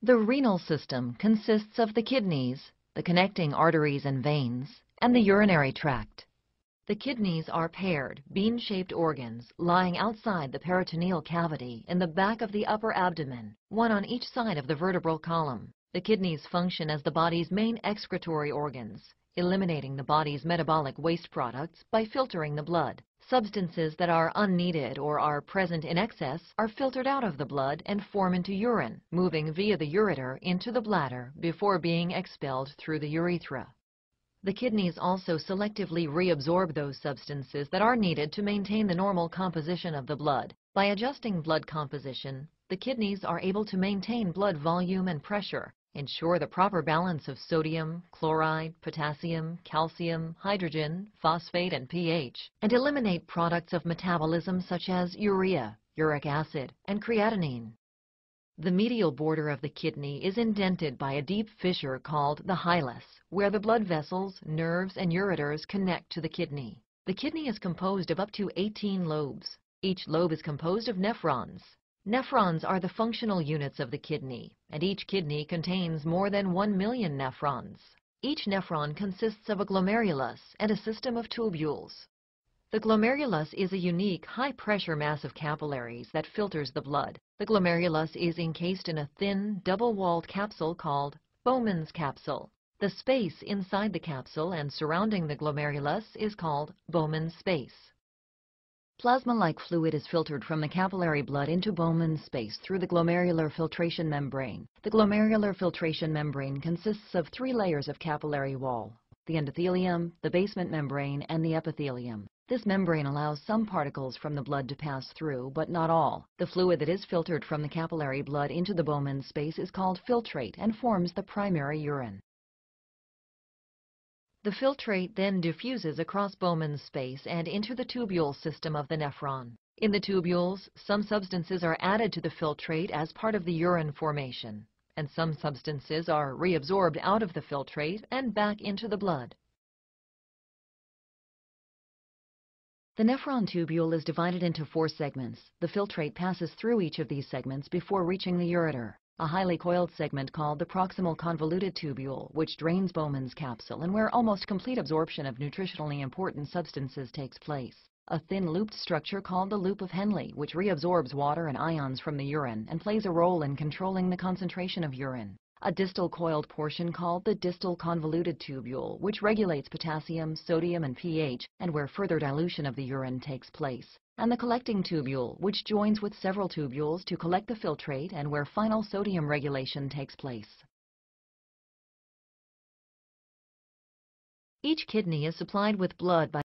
The renal system consists of the kidneys, the connecting arteries and veins, and the urinary tract. The kidneys are paired, bean-shaped organs lying outside the peritoneal cavity in the back of the upper abdomen, one on each side of the vertebral column. The kidneys function as the body's main excretory organs, eliminating the body's metabolic waste products by filtering the blood. Substances that are unneeded or are present in excess are filtered out of the blood and form into urine, moving via the ureter into the bladder before being expelled through the urethra. The kidneys also selectively reabsorb those substances that are needed to maintain the normal composition of the blood. By adjusting blood composition, the kidneys are able to maintain blood volume and pressure, ensure the proper balance of sodium, chloride, potassium, calcium, hydrogen, phosphate, and pH, and eliminate products of metabolism such as urea, uric acid, and creatinine. The medial border of the kidney is indented by a deep fissure called the hilus, where the blood vessels, nerves, and ureters connect to the kidney. The kidney is composed of up to 18 lobes. Each lobe is composed of nephrons. Nephrons are the functional units of the kidney, and each kidney contains more than 1 million nephrons. Each nephron consists of a glomerulus and a system of tubules. The glomerulus is a unique, high-pressure mass of capillaries that filters the blood. The glomerulus is encased in a thin, double-walled capsule called Bowman's capsule. The space inside the capsule and surrounding the glomerulus is called Bowman's space. Plasma-like fluid is filtered from the capillary blood into Bowman's space through the glomerular filtration membrane. The glomerular filtration membrane consists of 3 layers of capillary wall: the endothelium, the basement membrane, and the epithelium. This membrane allows some particles from the blood to pass through, but not all. The fluid that is filtered from the capillary blood into the Bowman's space is called filtrate and forms the primary urine. The filtrate then diffuses across Bowman's space and into the tubule system of the nephron. In the tubules, some substances are added to the filtrate as part of the urine formation, and some substances are reabsorbed out of the filtrate and back into the blood. The nephron tubule is divided into 4 segments. The filtrate passes through each of these segments before reaching the ureter. A highly coiled segment called the proximal convoluted tubule, which drains Bowman's capsule and where almost complete absorption of nutritionally important substances takes place. A thin looped structure called the loop of Henle, which reabsorbs water and ions from the urine and plays a role in controlling the concentration of urine. A distal coiled portion called the distal convoluted tubule, which regulates potassium, sodium, and pH, and where further dilution of the urine takes place. And the collecting tubule, which joins with several tubules to collect the filtrate and where final sodium regulation takes place. Each kidney is supplied with blood by